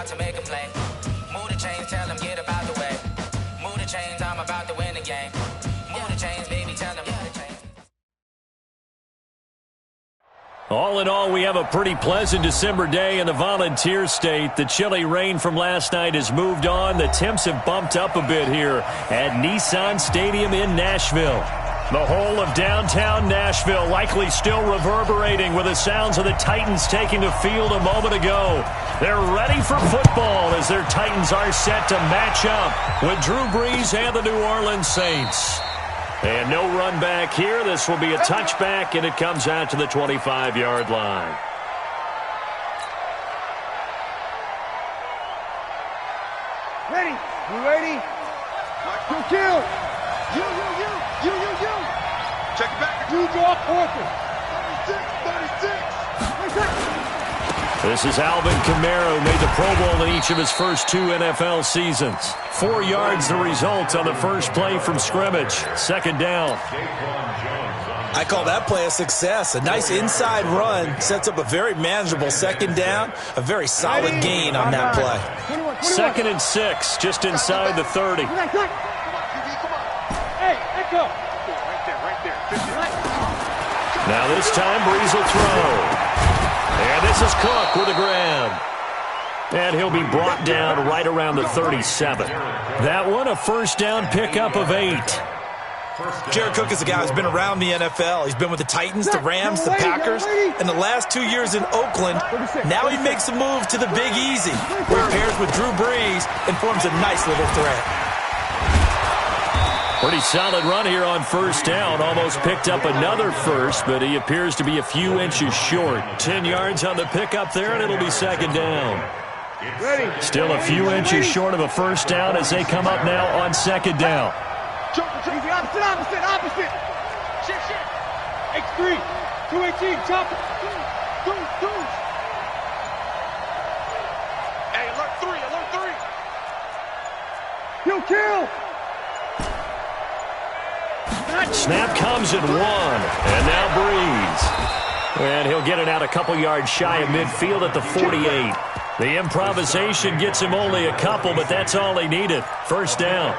about to make a play. Move the chains, tell them get about the way. Move the chains, I'm about to win the game. Move the chains, baby, tell them move the chains. All in all, we have a pretty pleasant December day in the Volunteer State. The chilly rain from last night has moved on. The temps have bumped up a bit here at Nissan Stadium in Nashville. The whole of downtown Nashville likely still reverberating with the sounds of the Titans taking the field a moment ago. They're ready for football as their Titans are set to match up with Drew Brees and the New Orleans Saints. And no run back here. This will be a touchback, and it comes out to the 25-yard line. Ready? You ready? Go kill! You. Check it back. You draw Parker. 36. This is Alvin Kamara, who made the Pro Bowl in each of his first 2 NFL seasons. 4 yards the result on the first play from scrimmage. Second down. I call that play a success. A nice inside run sets up a very manageable second down. A very solid gain on that play. 2nd and 6, just inside the 30. Hey, let's go. Now this time, Brees will throw. And this is Cook with a grab. And he'll be brought down right around the 37. That one, a first down pickup of 8. Jared Cook is a guy who's been around the NFL. He's been with the Titans, the Rams, the Packers, and the last 2 years in Oakland. Now he makes a move to the Big Easy, where he pairs with Drew Brees and forms a nice little threat. Pretty solid run here on first down. Almost picked up another first, but he appears to be a few inches short. 10 yards on the pickup there, and it'll be second down. Still a few inches short of a first down as they come up now on second down. Opposite. Shit. X3. 218. Chop. Hey, alert 3. You kill. Snap comes at 1, and now Brees. And he'll get it out a couple yards shy of midfield at the 48. The improvisation gets him only a couple, but that's all he needed. First down.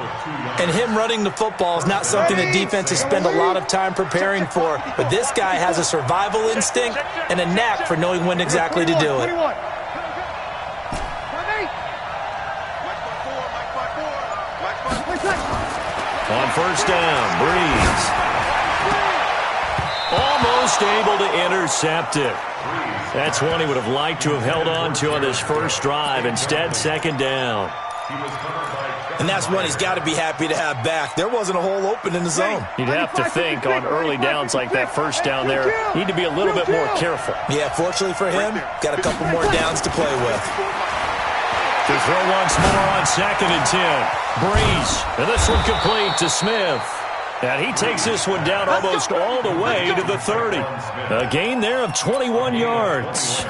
And him running the football is not something that defenses spend a lot of time preparing for, but this guy has a survival instinct and a knack for knowing when exactly to do it. On first down, Brees. Almost able to intercept it. That's one he would have liked to have held on to on this first drive. Instead, second down. And that's one he's got to be happy to have back. There wasn't a hole open in the zone. You'd have to think on early downs like that first down there, need to be a little bit more careful. Yeah, fortunately for him, got a couple more downs to play with. To throw once more on 2nd and 10. Brees, and this one complete to Smith. And he takes this one down almost all the way to the 30. A gain there of 21 yards.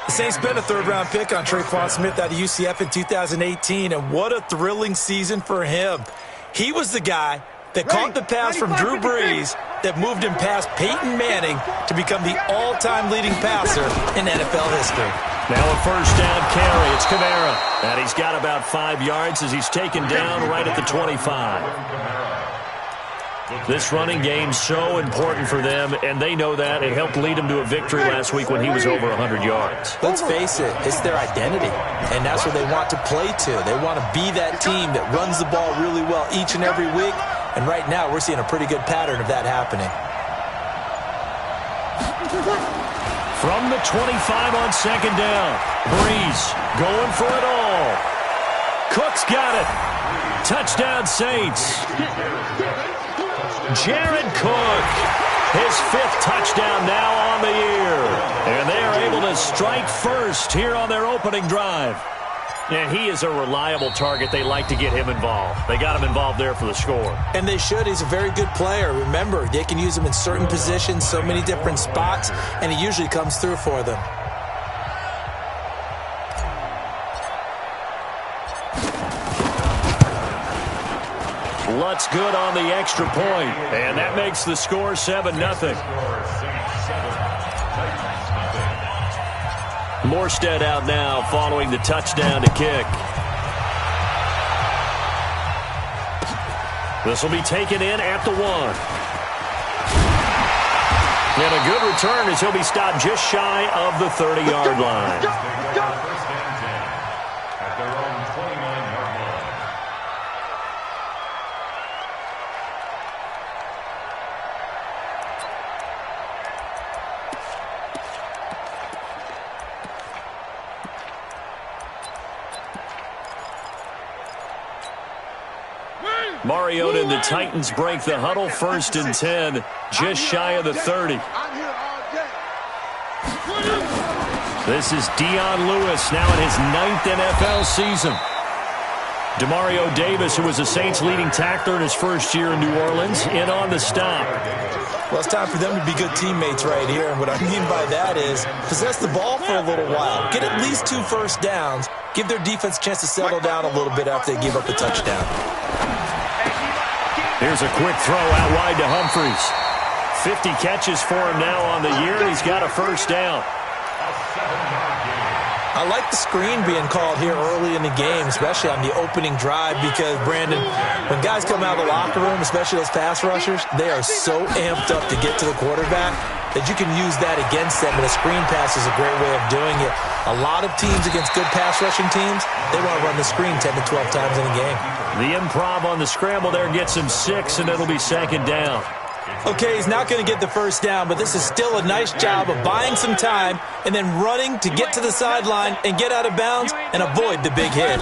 The Saints spent a third-round pick on Tre'Quan Smith out of UCF in 2018, and what a thrilling season for him. He was the guy that caught the pass from Drew Brees that moved him past Peyton Manning to become the all-time leading passer in NFL history. Now a first down carry. It's Kamara. And he's got about 5 yards as he's taken down right at the 25. This running game's so important for them, and they know that. It helped lead them to a victory last week when he was over 100 yards. Let's face it, it's their identity, and that's what they want to play to. They want to be that team that runs the ball really well each and every week, and right now we're seeing a pretty good pattern of that happening. From the 25 on second down, Brees going for it all. Cook's got it. Touchdown, Saints. Jared Cook, his 5th touchdown now on the year. And they are able to strike first here on their opening drive. And he is a reliable target. They like to get him involved. They got him involved there for the score. And they should. He's a very good player. Remember, they can use him in certain positions, so many different spots, and he usually comes through for them. Lutz good on the extra point, and that makes the score 7-0. Morstead out now following the touchdown to kick. This will be taken in at the 1. And a good return as he'll be stopped just shy of the 30-yard line. Mariota and the Titans break the huddle, 1st and 10, just shy of the 30. This is Dion Lewis, now in his 9th NFL season. Demario Davis, who was the Saints' leading tackler in his first year in New Orleans, in on the stop. Well, it's time for them to be good teammates right here, and what I mean by that is possess the ball for a little while, get at least 2 first downs, give their defense a chance to settle down a little bit after they give up a touchdown. Here's a quick throw out wide to Humphries. 50 catches for him now on the year, and he's got a first down. I like the screen being called here early in the game, especially on the opening drive, because, Brandon, when guys come out of the locker room, especially those pass rushers, they are so amped up to get to the quarterback that you can use that against them, and a screen pass is a great way of doing it. A lot of teams against good pass rushing teams, they want to run the screen 10 to 12 times in a game. The improv on the scramble there gets him 6, and it'll be 2nd down. Okay, he's not going to get the first down, but this is still a nice job of buying some time and then running to get to the sideline and get out of bounds and avoid the big hit.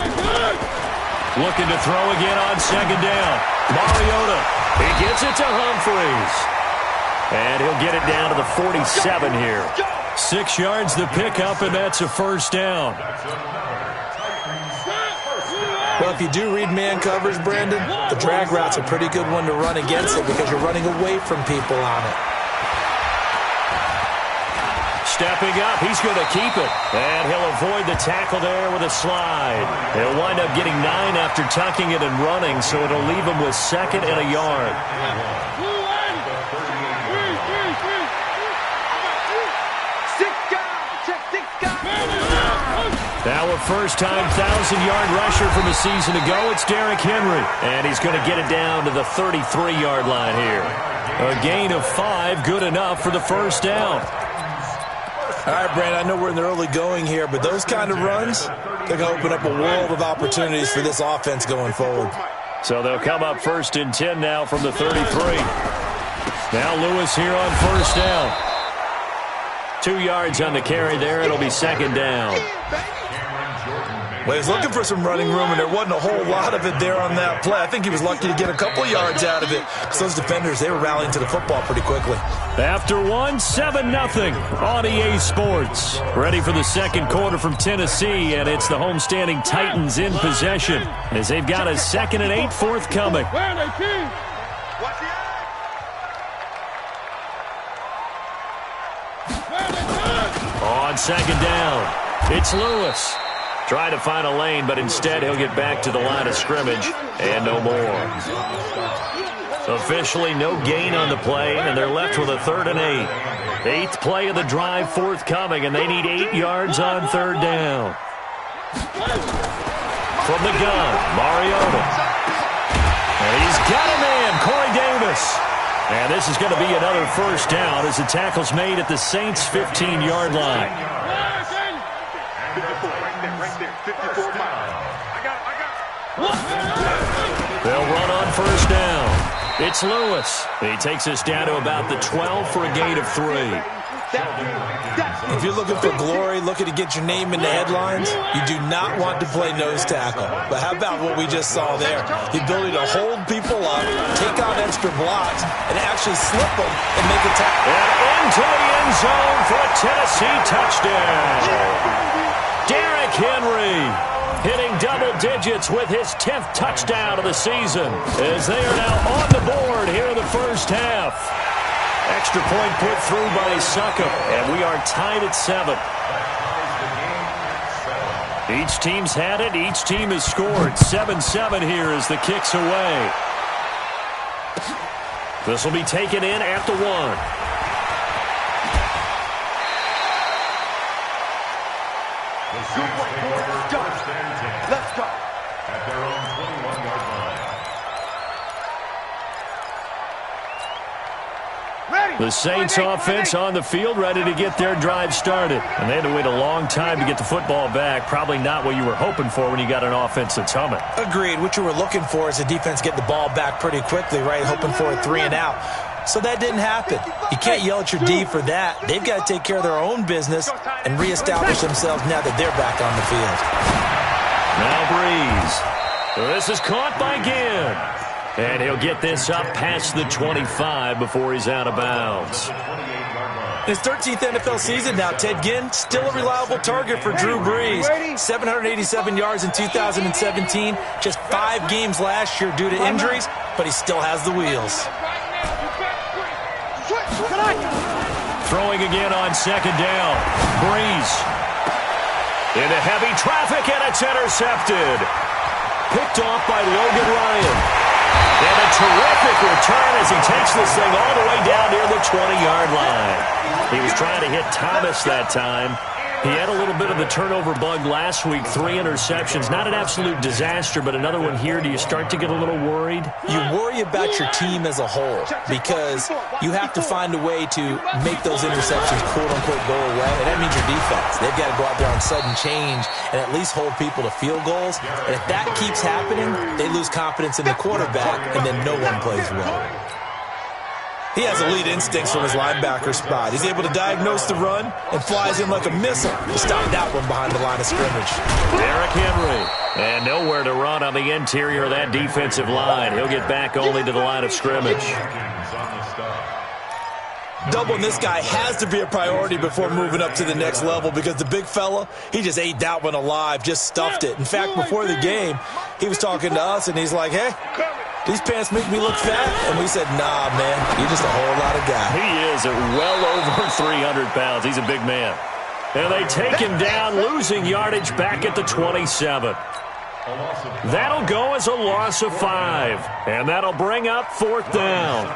Looking to throw again on 2nd down. Mariota, he gets it to Humphries. And he'll get it down to the 47 here. 6 yards the pickup, and that's a first down. Well, if you do read man coverage, Brandon, the drag route's a pretty good one to run against it because you're running away from people on it. Stepping up, he's going to keep it. And he'll avoid the tackle there with a slide. He'll wind up getting 9 after tucking it and running, so it'll leave him with 2nd and a yard. Now a first-time 1,000-yard rusher from a season ago, it's Derrick Henry. And he's going to get it down to the 33-yard line here. A gain of 5, good enough for the first down. All right, Brandon, I know we're in the early going here, but those kind of runs, they're going to open up a world of opportunities for this offense going forward. So they'll come up 1st and 10 now from the 33. Now Lewis here on first down. 2 yards on the carry there. It'll be 2nd down. Well, he's looking for some running room, and there wasn't a whole lot of it there on that play. I think he was lucky to get a couple yards out of it. So those defenders, they were rallying to the football pretty quickly. After 1, 7-0 on EA Sports. Ready for the 2nd quarter from Tennessee, and it's the homestanding Titans in possession as they've got a 2nd and 8 forthcoming. On 2nd down, it's Lewis. Trying to find a lane, but instead he'll get back to the line of scrimmage and no more. Officially no gain on the play, and they're left with a 3rd and 8. 8th play of the drive forthcoming, and they need 8 yards on 3rd down. From the gun, Mariota. And he's got him in, Corey Davis. And this is going to be another first down as the tackle's made at the Saints' 15-yard line. They'll run on first down. It's Lewis. He takes us down to about the 12 for a gain of 3. If you're looking for glory, looking to get your name in the headlines, you do not want to play nose tackle. But how about what we just saw there? The ability to hold people up, take on extra blocks, and actually slip them and make a tackle. And into the end zone for a Tennessee touchdown. Derrick Henry hitting double digits with his 10th touchdown of the season as they are now on the board here in the first half. Extra point put through by Succop, and we are tied at 7. Each team's had it. Each team has scored. 7-7 here as the kick's away. This will be taken in at the 1. 1, Good work, boys. Let's go. Let's go. At their own 21-yard line. The Saints offense on the field, ready to get their drive started. And they had to wait a long time to get the football back. Probably not what you were hoping for when you got an offense that's humming. Agreed. What you were looking for is the defense getting the ball back pretty quickly, right? Hoping for a 3 and out. So that didn't happen. You can't yell at your D for that. They've got to take care of their own business and reestablish themselves now that they're back on the field. Now Breeze. This is caught by Ginn. And he'll get this up past the 25 before he's out of bounds. His 13th NFL season now, Ted Ginn, still a reliable target for Drew Brees. 787 yards in 2017, just 5 games last year due to injuries, but he still has the wheels. Throwing again on second down. Breeze. Into heavy traffic, and it's intercepted. Picked off by Logan Ryan. And a terrific return as he takes this thing all the way down near the 20-yard line. He was trying to hit Thomas that time. He had a little bit of the turnover bug last week, 3 interceptions. Not an absolute disaster, but another one here. Do you start to get a little worried? You worry about your team as a whole because you have to find a way to make those interceptions, quote-unquote, go away, and that means your defense. They've got to go out there on sudden change and at least hold people to field goals. And if that keeps happening, they lose confidence in the quarterback, and then no one plays well. He has elite instincts from his linebacker spot. He's able to diagnose the run and flies in like a missile to stop that one behind the line of scrimmage. Derrick Henry. And nowhere to run on the interior of that defensive line. He'll get back only to the line of scrimmage. Doubling this guy has to be a priority before moving up to the next level because the big fella, he just ate that one alive, just stuffed it. In fact, before the game, he was talking to us, and he's like, hey, these pants make me look fat? And we said, nah, man, you're just a whole lot of guy. He is at well over 300 pounds. He's a big man. And they take him down, losing yardage back at the 27. That'll go as a loss of 5. And that'll bring up 4th down.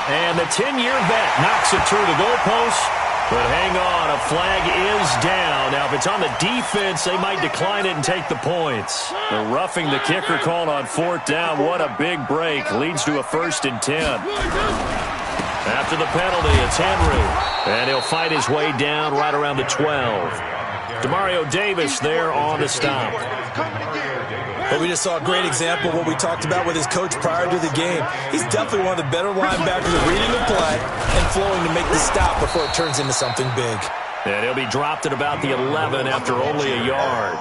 And the 10-year vet knocks it through the goalpost. But hang on, a flag is down. Now, if it's on the defense, they might decline it and take the points. The roughing the kicker called on 4th down. What a big break. Leads to a 1st and 10. After the penalty, it's Henry. And he'll fight his way down right around the 12. Demario Davis there on the stop. But we just saw a great example of what we talked about with his coach prior to the game. He's definitely one of the better linebackers at reading the play and flowing to make the stop before it turns into something big. And he'll be dropped at about the 11 after only a yard.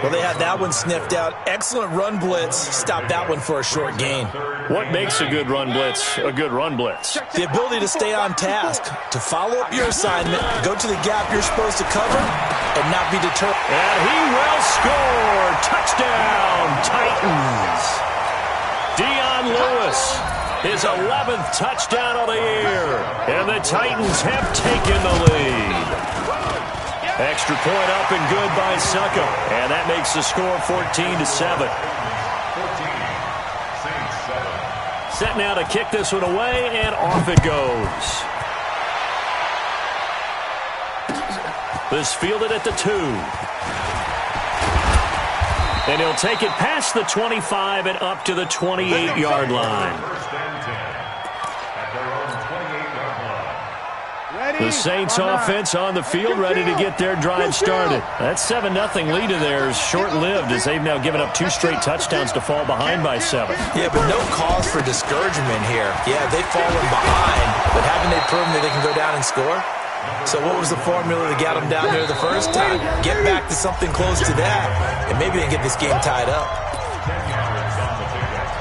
Well, they had that one sniffed out. Excellent run blitz. Stopped that one for a short gain. What makes a good run blitz a good run blitz? The ability to stay on task, to follow up your assignment, go to the gap you're supposed to cover, and not be deterred. And he will score. Touchdown, Titans. Dion Lewis, his 11th touchdown of the year. And the Titans have taken the lead. Extra point up and good by Succop. And that makes the score 14-7. Set now to kick this one away, and off it goes. This fielded at the 2. And he'll take it past the 25 and up to the 28-yard line. The Saints offense on the field, ready to get their drive started. That 7-0 lead of theirs short-lived as they've now given up 2 straight touchdowns to fall behind by 7. Yeah, but no cause for discouragement here. Yeah, they've fallen behind, but haven't they proven that they can go down and score? So what was the formula that got them down there the first time? Get back to something close to that, and maybe they can get this game tied up.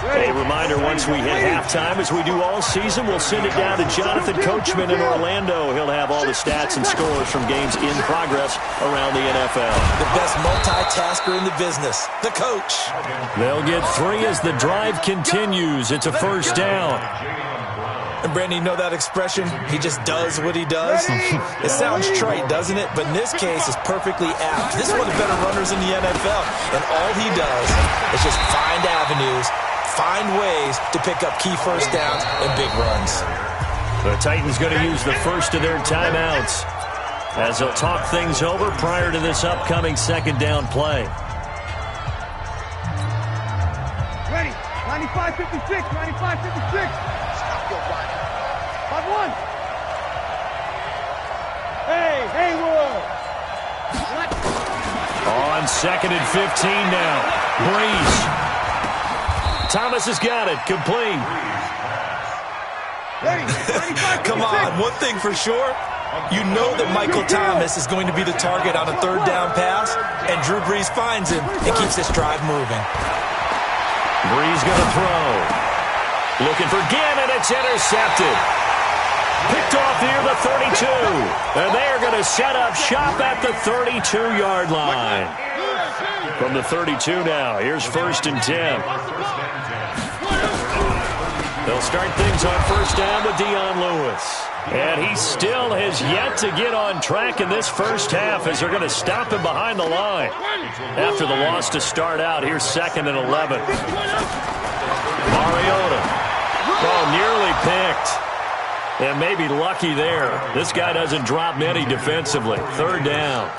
A reminder, once we hit halftime, as we do all season, we'll send it down to Jonathan Coachman in Orlando. He'll have all the stats and scores from games in progress around the NFL. The best multitasker in the business, the coach. They'll get 3 as the drive continues. It's a 1st down. And Brandon, you know that expression? He just does what he does? It sounds trite, doesn't it? But in this case, it's perfectly apt. This is one of the better runners in the NFL. And all he does is just find avenues, find ways to pick up key 1st downs and big runs. The Titans going to use the first of their timeouts as they'll talk things over prior to this upcoming second down play. Ready. 95-56. 95-56. Stop your body. 5-1. Hey, Haywood. On second and 15 now. Breeze. Thomas has got it. Complete. Come on, one thing for sure, you know that Michael Thomas is going to be the target on a third down pass, and Drew Brees finds him and keeps this drive moving. Brees going to throw. Looking for Gannon. It's intercepted. Picked off near the 32. And they are going to set up shop at the 32-yard line. From the 32 now, here's 1st and 10. They'll start things on first down with Dion Lewis. And he still has yet to get on track in this first half as they're going to stop him behind the line. After the loss to start out, here's 2nd and 11. Mariota. Oh, nearly picked. And maybe lucky there. This guy doesn't drop many defensively. 3rd down.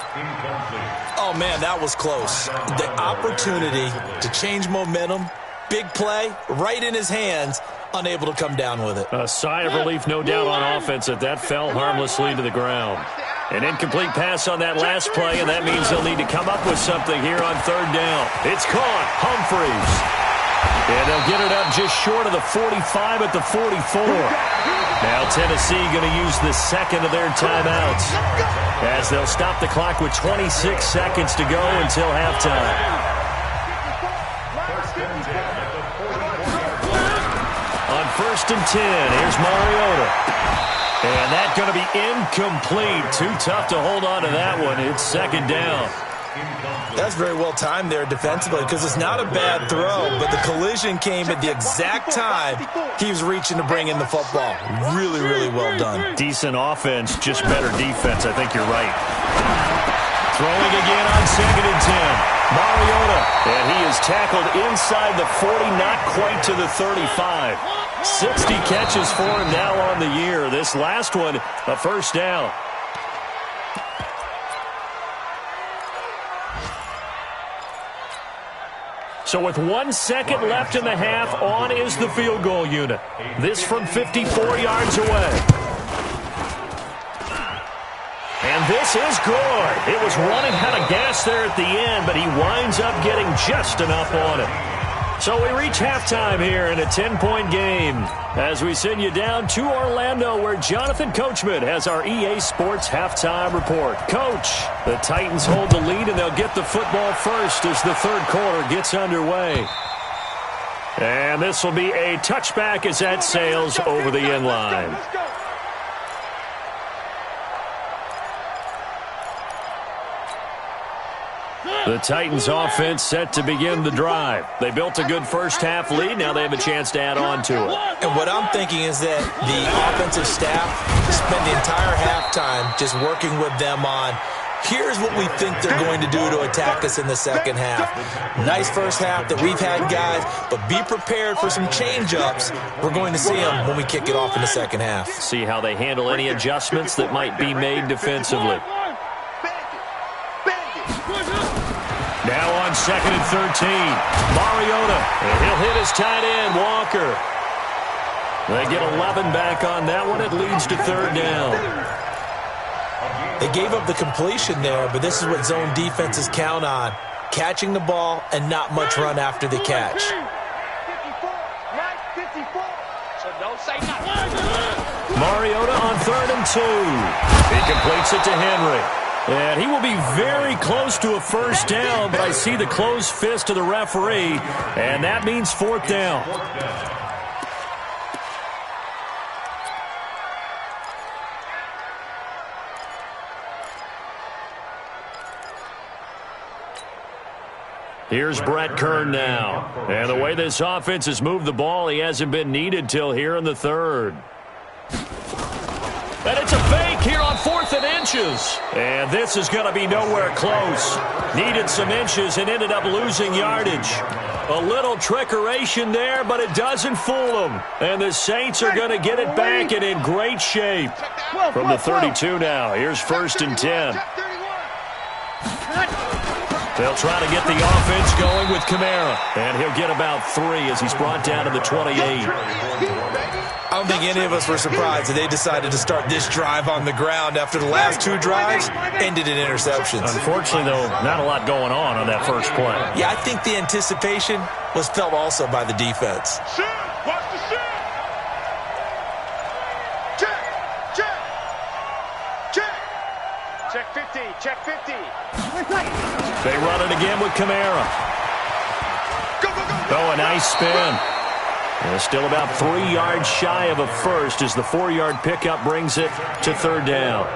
Oh, man, that was close. The opportunity to change momentum, big play, right in his hands, unable to come down with it. A sigh of relief, no doubt, on offense that fell harmlessly to the ground. An incomplete pass on that last play, and that means they'll need to come up with something here on 3rd down. It's caught. Humphreys. And they'll get it up just short of the 45 at the 44. Now Tennessee going to use the second of their timeouts as they'll stop the clock with 26 seconds to go until halftime. On 1st and 10, here's Mariota. And that's going to be incomplete. Too tough to hold on to that one. It's 2nd down. That's very well timed there defensively because it's not a bad throw, but the collision came at the exact time he was reaching to bring in the football. Really, really well done. Decent offense, just better defense. I think you're right. Throwing again on 2nd and 10. Mariota, and he is tackled inside the 40, not quite to the 35. 60 catches for him now on the year. This last one, a 1st down. So with 1 second left in the half, on is the field goal unit. This from 54 yards away. And this is good. It was running out of gas there at the end, but he winds up getting just enough on it. So we reach halftime here in a 10-point game as we send you down to Orlando where Jonathan Coachman has our EA Sports halftime report. Coach, the Titans hold the lead and they'll get the football first as the 3rd quarter gets underway. And this will be a touchback as that sails over the end line. The Titans offense set to begin the drive. They built a good first half lead. Now they have a chance to add on to it. And what I'm thinking is that the offensive staff spent the entire halftime just working with them on, here's what we think they're going to do to attack us in the second half. Nice first half that we've had, guys, but be prepared for some change-ups. We're going to see them when we kick it off in the second half. See how they handle any adjustments that might be made defensively. Now on 2nd and 13, Mariota, and he'll hit his tight end, Walker. They get 11 back on that one. It leads to 3rd down. They gave up the completion there, but this is what zone defenses count on, catching the ball and not much run after the catch. Mariota on 3rd and 2. He completes it to Henry. And he will be very close to a first down, but I see the closed fist of the referee, and that means 4th down. Here's Brett Kern now. And the way this offense has moved the ball, he hasn't been needed till here in the 3rd. And it's a fake here on 4th and inches. And this is going to be nowhere close. Needed some inches and ended up losing yardage. A little trickeration there, but it doesn't fool them. And the Saints are going to get it back and in great shape. From the 32 now, here's 1st and 10. They'll try to get the offense going with Kamara. And he'll get about 3 as he's brought down to the 28. I don't think any of us were surprised that they decided to start this drive on the ground after the last 2 drives ended in interceptions. Unfortunately, though, not a lot going on that first play. Yeah, I think the anticipation was felt also by the defense. Watch the shit. Check 50. Check 50. They run it again with Kamara. Oh, a nice spin. And still about 3 yards shy of a first as the 4-yard pickup brings it to 3rd down.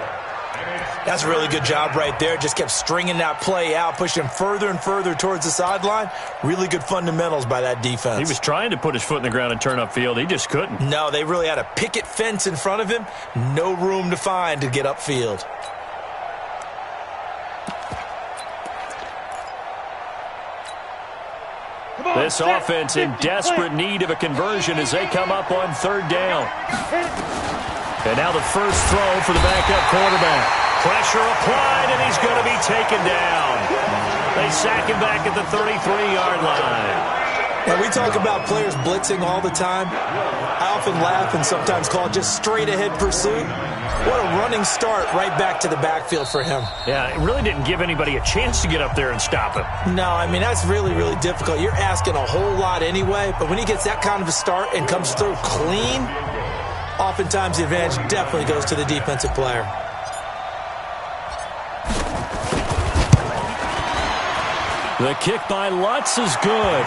That's a really good job right there. Just kept stringing that play out, pushing further and further towards the sideline. Really good fundamentals by that defense. He was trying to put his foot in the ground and turn upfield. He just couldn't. No, they really had a picket fence in front of him. No room to find to get upfield. This offense in desperate need of a conversion as they come up on 3rd down. And now the first throw for the backup quarterback. Pressure applied, and he's going to be taken down. They sack him back at the 33-yard line. Now, we talk about players blitzing all the time. I often laugh and sometimes call it just straight-ahead pursuit. What a running start right back to the backfield for him. Yeah, it really didn't give anybody a chance to get up there and stop him. No, I mean, that's really, really difficult. You're asking a whole lot anyway, but when he gets that kind of a start and comes through clean, oftentimes the advantage definitely goes to the defensive player. The kick by Lutz is good.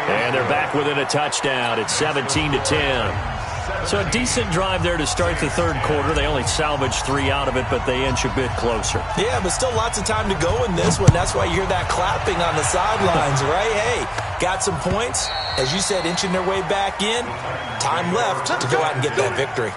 And they're back within a touchdown. It's 17-10. So a decent drive there to start the 3rd quarter. They only salvaged 3 out of it, but they inch a bit closer. Yeah, but still lots of time to go in this one. That's why you hear that clapping on the sidelines, right? Hey, got some points. As you said, inching their way back in. Time left to go out and get that victory.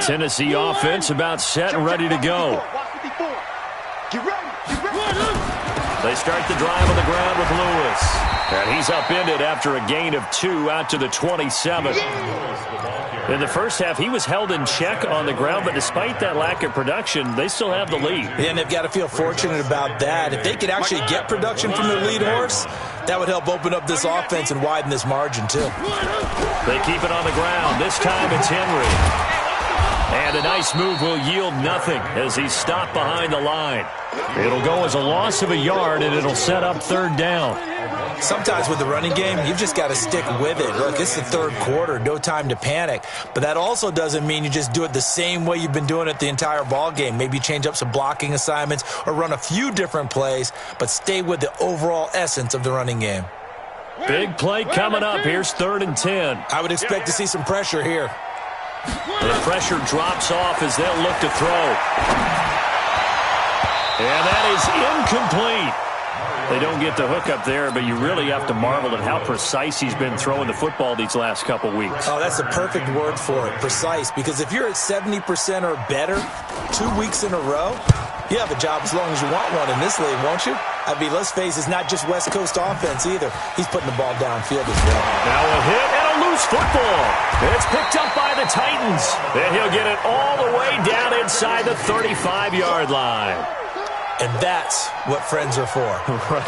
Tennessee offense about set and ready to go. They start the drive on the ground with Lewis. And he's upended after a gain of 2 out to the 27. In the first half, he was held in check on the ground, but despite that lack of production, they still have the lead. And they've got to feel fortunate about that. If they could actually get production from their lead horse, that would help open up this offense and widen this margin, too. They keep it on the ground. This time it's Henry. And a nice move will yield nothing as he's stopped behind the line. It'll go as a loss of a yard, and it'll set up 3rd down. Sometimes with the running game, you've just got to stick with it. Look, it's the 3rd quarter, no time to panic. But that also doesn't mean you just do it the same way you've been doing it the entire ball game. Maybe change up some blocking assignments or run a few different plays, but stay with the overall essence of the running game. Big play coming up. Here's 3rd and 10. I would expect to see some pressure here. The pressure drops off as they'll look to throw. And that is incomplete. They don't get the hook up there, but you really have to marvel at how precise he's been throwing the football these last couple weeks. Oh, that's the perfect word for it, precise. Because if you're at 70% or better 2 weeks in a row, you have a job as long as you want one in this league, won't you? I mean, let's face it, it's not just West Coast offense either. He's putting the ball downfield as well. Now a hit and a loose football. It's picked up by the Titans. And he'll get it all the way down inside the 35-yard line. And that's what friends are for. Right.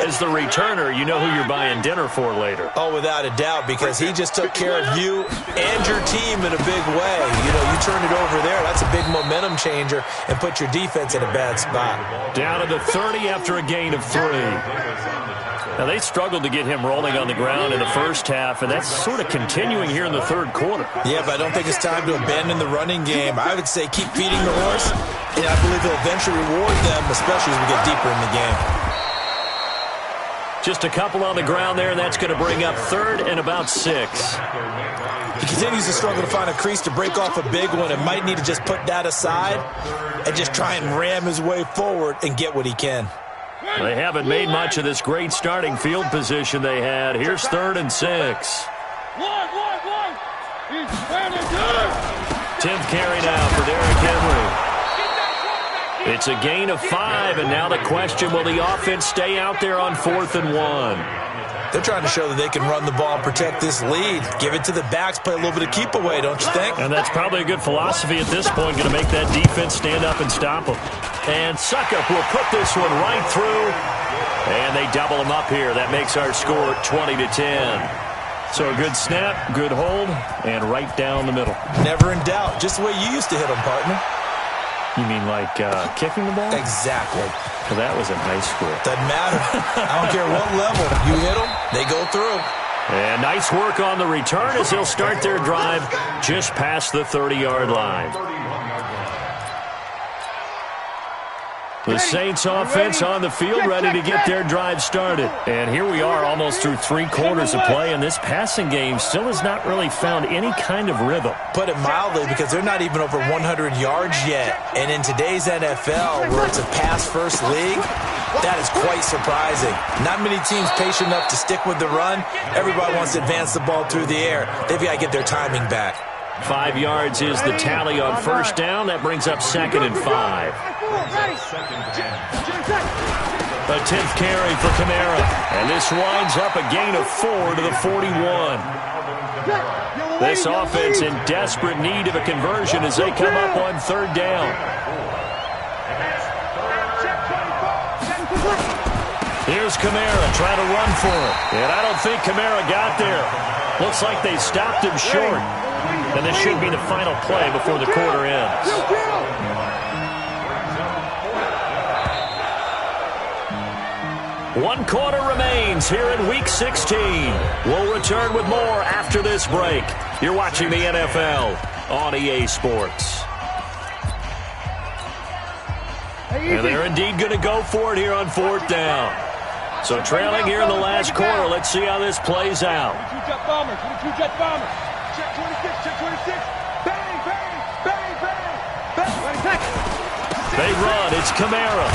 As the returner, you know who you're buying dinner for later. Oh, without a doubt, because he just took care of you and your team in a big way. You know, you turn it over there, that's a big momentum changer, and put your defense in a bad spot. Down to the 30 after a gain of 3. Now, they struggled to get him rolling on the ground in the first half, and that's sort of continuing here in the 3rd quarter. Yeah, but I don't think it's time to abandon the running game. I would say keep feeding the horse, and I believe he'll eventually reward them, especially as we get deeper in the game. Just a couple on the ground there, and that's going to bring up 3rd and about 6. He continues to struggle to find a crease to break off a big one and might need to just put that aside and just try and ram his way forward and get what he can. They haven't made much of this great starting field position they had. Here's 3rd and 6. 10th carry now for Derrick Henry. It's a gain of 5, and now the question, will the offense stay out there on 4th and 1? They're trying to show that they can run the ball and protect this lead. Give it to the backs, play a little bit of keep away, don't you think? And that's probably a good philosophy at this point, going to make that defense stand up and stop them. And Suckup will put this one right through, and they double them up here. That makes our score 20-10. So a good snap, good hold, and right down the middle. Never in doubt. Just the way you used to hit them, partner. You mean like kicking the ball? Exactly. Well, that was in high school. Doesn't matter. I don't care what level. You hit them, they go through. And nice work on the return as they'll start their drive just past the 30-yard line. The Saints offense on the field ready to get their drive started. And here we are almost through 3 quarters of play, and this passing game still has not really found any kind of rhythm. Put it mildly, because they're not even over 100 yards yet. And in today's NFL, where it's a pass-first league, that is quite surprising. Not many teams patient enough to stick with the run. Everybody wants to advance the ball through the air. They've got to get their timing back. 5 yards is the tally on first down. That brings up 2nd and 5. A 10th carry for Kamara. And this winds up a gain of 4 to the 41. This offense in desperate need of a conversion as they come up on 3rd down. Here's Kamara trying to run for it. And I don't think Kamara got there. Looks like they stopped him short. And this should be the final play before the quarter ends. One quarter remains here in Week 16. We'll return with more after this break. You're watching the NFL on EA Sports. And they're indeed going to go for it here on 4th down. So trailing here in the last quarter, let's see how this plays out. Two-jet bombers, two-jet bombers. Check 26, check 26. Bang, bang, bang, bang, bang. They run, it's Kamara.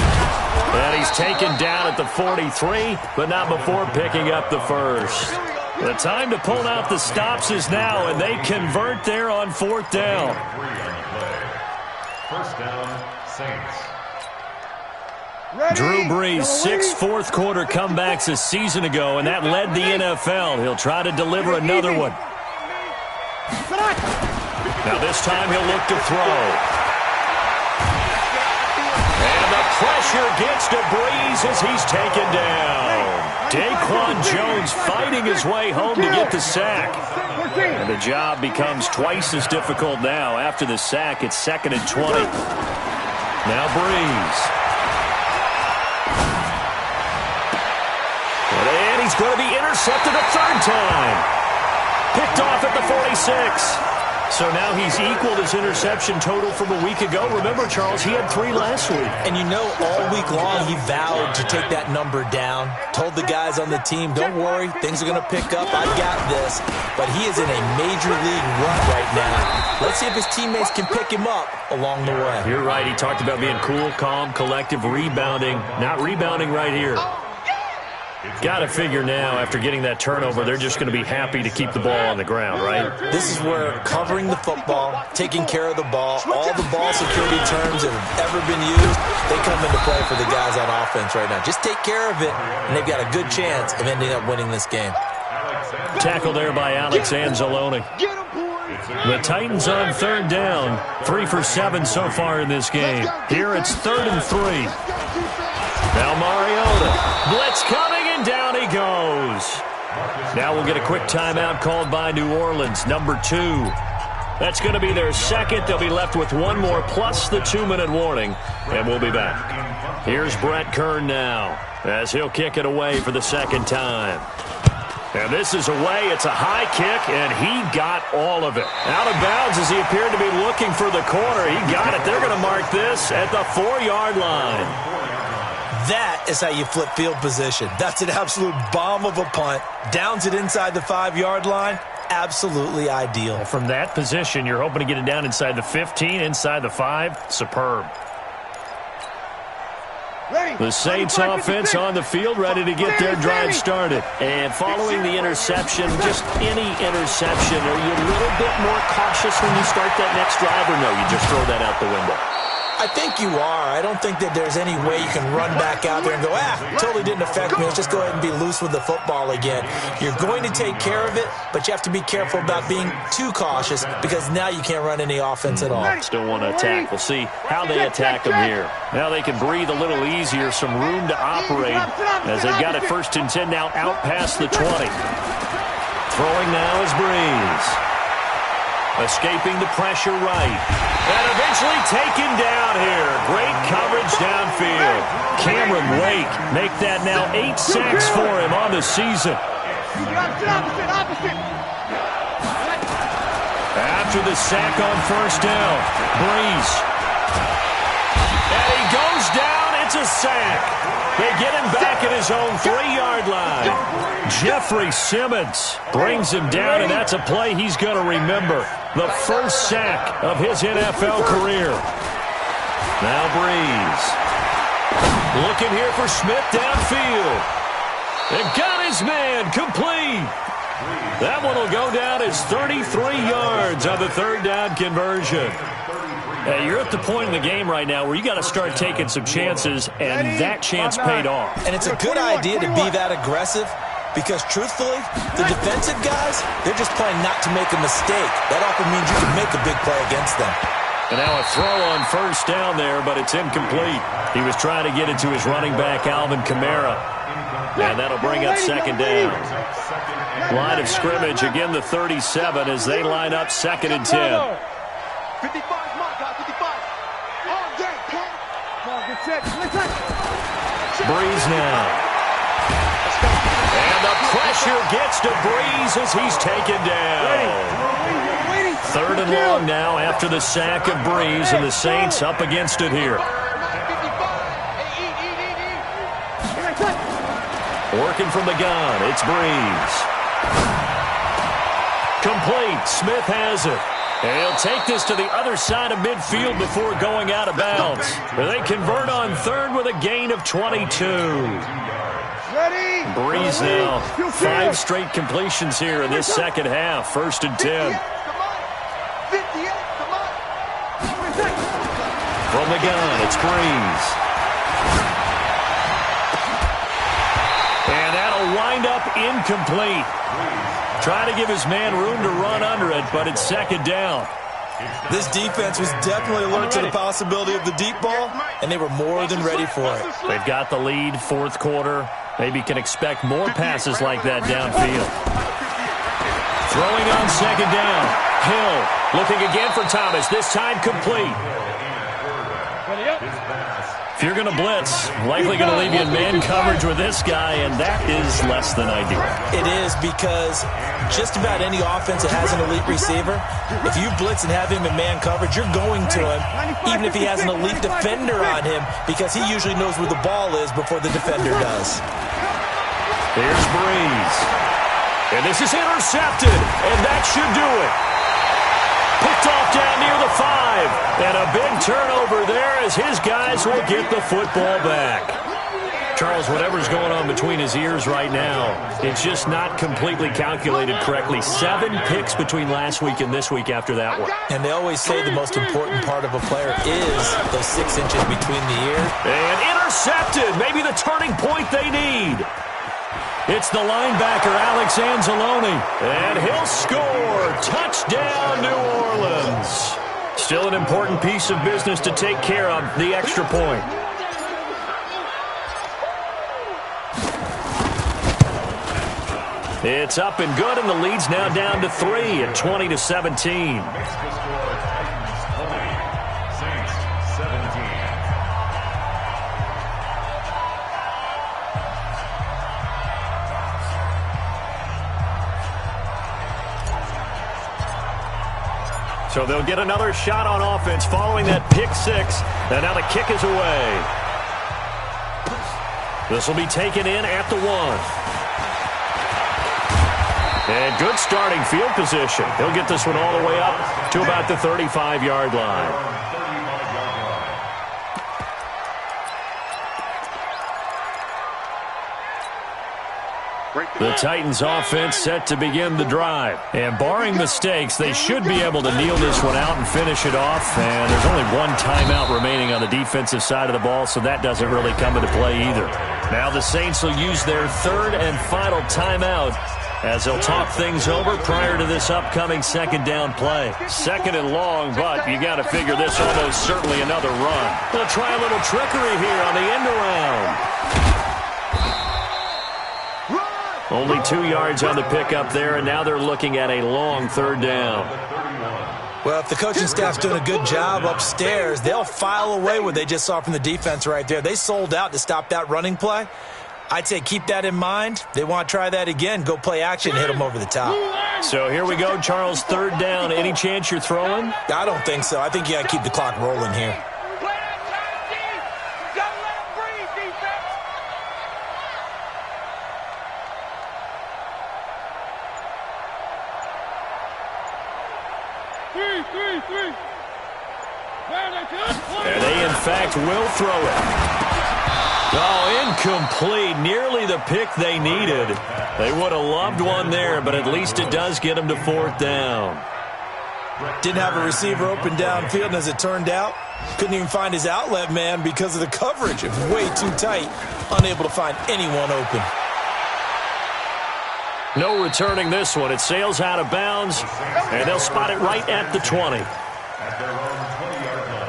And he's taken down at the 43, but not before picking up the first. The time to pull out the stops is now, and they convert there on 4th down. First down, Saints. Drew Brees, 6 fourth-quarter comebacks a season ago, and that led the NFL. He'll try to deliver another one. Now this time he'll look to throw. And the pressure gets to Brees as he's taken down. Daquan Jones fighting his way home to get the sack. And the job becomes twice as difficult now. After the sack, it's 2nd and 20. Now Brees. And he's going to be intercepted a 3rd time. Picked off at the 46. So now he's equaled his interception total from a week ago. Remember, Charles, he had 3 last week. And you know, all week long he vowed to take that number down. Told the guys on the team, don't worry, things are going to pick up. I've got this. But he is in a major league run right now. Let's see if his teammates can pick him up along the way. You're right. He talked about being cool, calm, collective, rebounding. Not rebounding right here. Got to figure now, after getting that turnover, they're just going to be happy to keep the ball on the ground, right? This is where covering the football, taking care of the ball, all the ball security terms that have ever been used, they come into play for the guys on offense right now. Just take care of it, and they've got a good chance of ending up winning this game. Tackle there by Alex Anzalone. The Titans on 3rd down. 3 for 7 so far in this game. Here it's 3rd and 3. Now Mariota. Blitz coming, and down he goes. Now we'll get a quick timeout called by New Orleans, number 2. That's going to be their 2nd. They'll be left with 1 more plus the 2-minute warning, and we'll be back. Here's Brett Kern now as he'll kick it away for the 2nd time. And this is away. It's a high kick, and he got all of it. Out of bounds as he appeared to be looking for the corner. He got it. They're going to mark this at the 4-yard line. That is how you flip field position. That's an absolute bomb of a punt. Downs it inside the 5-yard line. Absolutely ideal. From that position, you're hoping to get it down inside the 15, inside the 5. Superb. The Saints offense on the field, ready to get their drive started. And following the interception, just any interception, are you a little bit more cautious when you start that next drive, or no, you just throw that out the window? I think you are. I don't think that there's any way you can run back out there and go, totally didn't affect me. Let's just go ahead and be loose with the football again. You're going to take care of it, but you have to be careful about being too cautious because now you can't run any offense at all. Still want to attack. We'll see how they attack them here. Now they can breathe a little easier, some room to operate as they've got it 1st and 10 now out past the 20. Throwing now is Breeze. Escaping the pressure right. And eventually taken down here. Great coverage downfield. Cameron Wake make that now 8 sacks for him on the season. After the sack on 1st down, Breeze. And he goes down. It's a sack. They get him back at his own 3-yard line. Jeffrey Simmons brings him down, and that's a play he's going to remember. The first sack of his NFL career. Now Breeze. Looking here for Smith downfield. And got his man complete. That one will go down as 33 yards on the 3rd down conversion. Hey, you're at the point in the game right now where you got to start taking some chances, and that chance paid off. And it's a good idea to be that aggressive because, truthfully, the defensive guys, they're just playing not to make a mistake. That often means you can make a big play against them. And now a throw on 1st down there, but it's incomplete. He was trying to get it to his running back, Alvin Kamara. And that'll bring up 2nd down. Line of scrimmage, again the 37 as they line up 2nd and 10. 55 mark, 55. All day, come on, good set. Breeze now. And the pressure gets to Breeze as he's taken down. 3rd and long now after the sack of Breeze, and the Saints up against it here. Working from the gun, it's Breeze. Complete, Smith has it. And he'll take this to the other side of midfield before going out of bounds. They convert on 3rd with a gain of 22. Breeze now, 5 straight completions here in this 2nd half. 1st and 10. From the gun, it's Breeze. And that'll wind up incomplete. Trying to give his man room to run under it, but it's 2nd down. This defense was definitely alert to the possibility of the deep ball, and they were more than ready for it. They've got the lead, 4th quarter. Maybe can expect more passes like that downfield. Throwing on 2nd down. Hill looking again for Thomas, this time complete. If you're going to blitz, likely going to leave you in man coverage with this guy, and that is less than ideal. It is because just about any offense that has an elite receiver, if you blitz and have him in man coverage, you're going to him, even if he has an elite defender on him, because he usually knows where the ball is before the defender does. Here's Breeze. And this is intercepted, and that should do it. Picked off down near the 5. And a big turnover there as his guys will get the football back. Charles, whatever's going on between his ears right now, it's just not completely calculated correctly. 7 picks between last week and this week after that one. And they always say the most important part of a player is those 6 inches between the ears. And intercepted. Maybe the turning point they need. It's the linebacker, Alex Anzalone. And he'll score. Touchdown, New Orleans. Still an important piece of business to take care of, the extra point. It's up and good, and the lead's now down to 3 at 20-17. So they'll get another shot on offense following that pick 6. And now the kick is away. This will be taken in at the 1. And good starting field position. He'll get this one all the way up to about the 35-yard line. The Titans offense set to begin the drive. And barring mistakes, they should be able to kneel this one out and finish it off. And there's only one timeout remaining on the defensive side of the ball, so that doesn't really come into play either. Now the Saints will use their third and final timeout as they'll talk things over prior to this upcoming second down play. Second and long, but you got to figure this almost certainly another run. They'll try a little trickery here on the end around. Only 2 yards on the pickup there, and now they're looking at a long third down. Well, if the coaching staff's doing a good job upstairs, they'll file away what they just saw from the defense right there. They sold out to stop that running play. I'd say keep that in mind. They want to try that again. Go play action and hit them over the top. So here we go, Charles, third down. Any chance you're throwing? I don't think so. I think you got to keep the clock rolling here. And they, in fact, will throw it. Oh, incomplete. Nearly the pick they needed. They would have loved one there, but at least it does get them to fourth down. Didn't have a receiver open downfield, and as it turned out, couldn't even find his outlet man because of the coverage. It was way too tight, unable to find anyone open. No returning this one. It sails out of bounds, and they'll spot it right at the 20. At their own 20-yard line.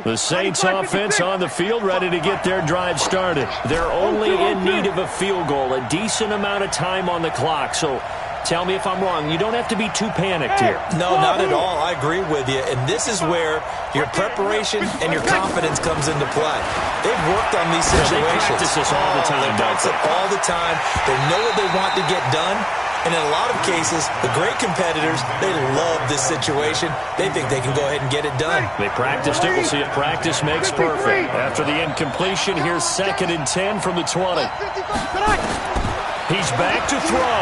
The Saints offense on the field, ready to get their drive started. They're only in need of a field goal, a decent amount of time on the clock. So tell me if I'm wrong. You don't have to be too panicked here. No, not at all. I agree with you. And this is where your preparation and your confidence comes into play. They've worked on these situations. They practice this all the time. They practice it all the time. They know what they want to get done. And in a lot of cases, the great competitors, they love this situation. They think they can go ahead and get it done. They practiced it. We'll see if practice makes perfect. After the incompletion, here's 2nd and 10 from the 20. He's back to throw.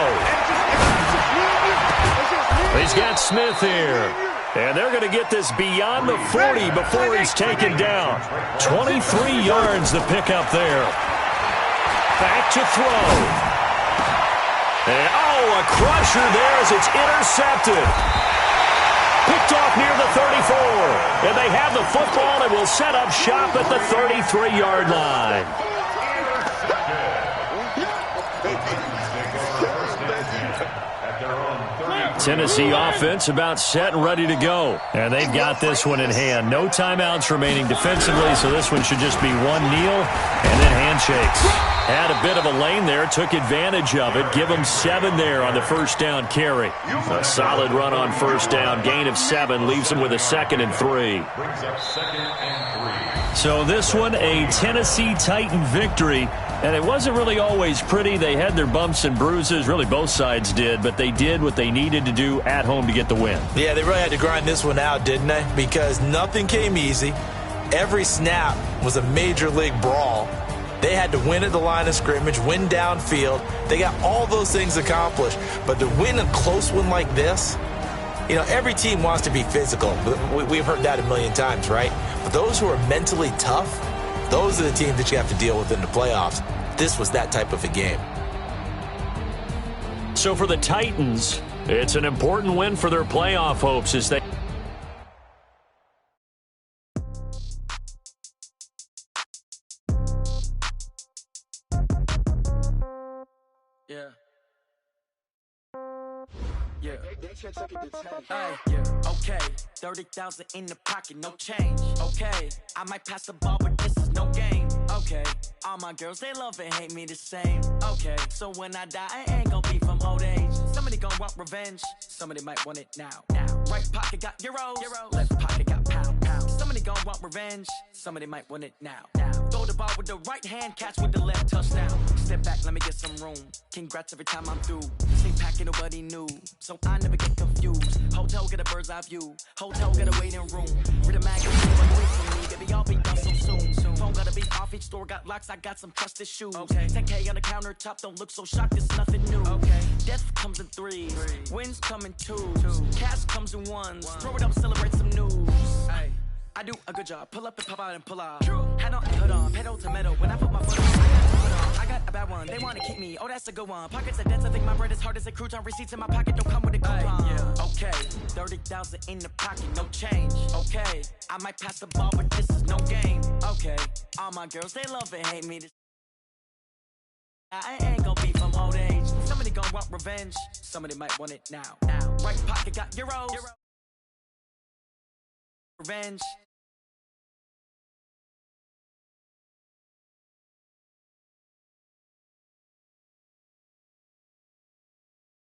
He's got Smith here. And they're going to get this beyond the 40 before he's taken down. 23 yards the pickup there. Back to throw. And, oh, a crusher there as it's intercepted. Picked off near the 34. And they have the football and will set up shop at the 33-yard line. Tennessee offense about set and ready to go. And they've got this one in hand. No timeouts remaining defensively, so this one should just be one kneel and then handshakes. Had a bit of a lane there, took advantage of it. Give them 7 there on the first down carry. A solid run on first down. Gain of 7 leaves them with a 2nd and 3. So this one, a Tennessee Titan victory. And it wasn't really always pretty. They had their bumps and bruises. Really, both sides did. But they did what they needed to do at home to get the win. Yeah, they really had to grind this one out, didn't they? Because nothing came easy. Every snap was a major league brawl. They had to win at the line of scrimmage, win downfield. They got all those things accomplished. But to win a close one like this, you know, every team wants to be physical. We've heard that a million times, right? But those who are mentally tough, those are the teams that you have to deal with in the playoffs. This was that type of a game. So for the Titans, it's an important win for their playoff hopes as they... Okay, 30,000 in the pocket, no change. Okay, I might pass the ball, but this is no game. Okay, all my girls, they love and hate me the same. Okay, so when I die, I ain't gonna be from old age. Somebody gon' want revenge, somebody might want it now. Right pocket got euros, left pocket got pound. Somebody gon' want revenge. Somebody might want it now. Throw the ball with the right hand, catch with the left, touchdown. Step back, let me get some room. Congrats every time I'm through. Same packet, nobody knew, so I never get confused. Hotel get a bird's eye view. Hotel get a waiting room. Read a magazine, but wait for me, baby, I'll be done so soon. Phone gotta be off, each store got locks, I got some trusted shoes. 10K on the countertop, don't look so shocked, it's nothing new. Death comes in threes, wins come in twos, cash comes in ones. Throw it up, celebrate some news. I do a good job, pull up and pop out and pull out. Head on and hood on, pedal to metal. When I put my foot on, I got to put on. I got a bad one, they wanna keep me, oh that's a good one. Pockets of debts, I think my bread is hard as a crouton. Receipts in my pocket don't come with a coupon. Okay, 30,000 in the pocket, no change. Okay, I might pass the ball, but this is no game. Okay, all my girls, they love and hate me. I ain't gon' be from old age. Somebody gon' want revenge. Somebody might want it now. Right pocket got euros. Revenge.